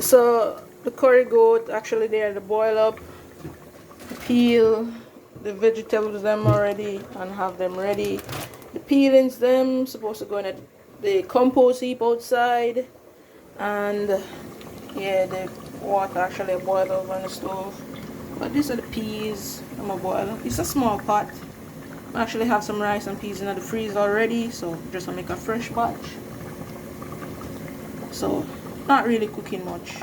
So the curry goat actually there to boil up, peel the vegetables them already and have them ready. The peelings them supposed to go in the compost heap outside, and yeah, the water actually boil over on the stove. But these are the peas I'm gonna boil. It's a small pot. I actually have some rice and peas in the freezer already, so just gonna make a fresh batch. So not really cooking much.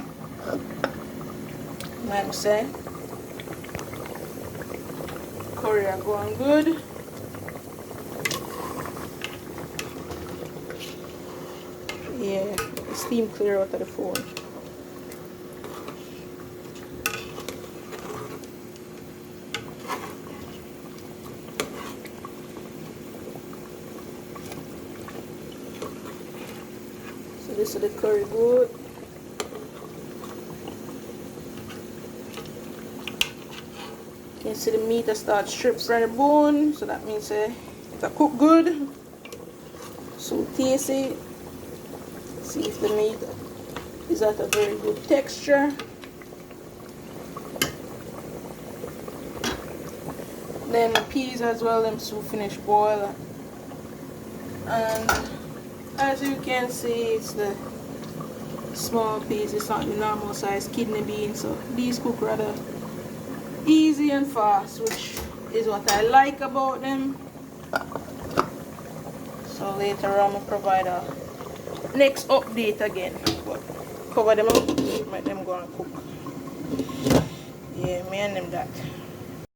Let me say, curry are going good. Yeah, the steam clear out of the phone. So this is the curry goat. You can see the meat that starts stripped from the bone, so that means it's cooked good. So taste it. See if the meat is at a very good texture. Then the peas as well, them so finish boil. And as you can see, it's the small peas, it's not the normal size kidney beans, so these cook rather easy and fast, which is what I like about them. So later on I'll provide a next update again, but cover them up, let them go and cook. Yeah, me and them that.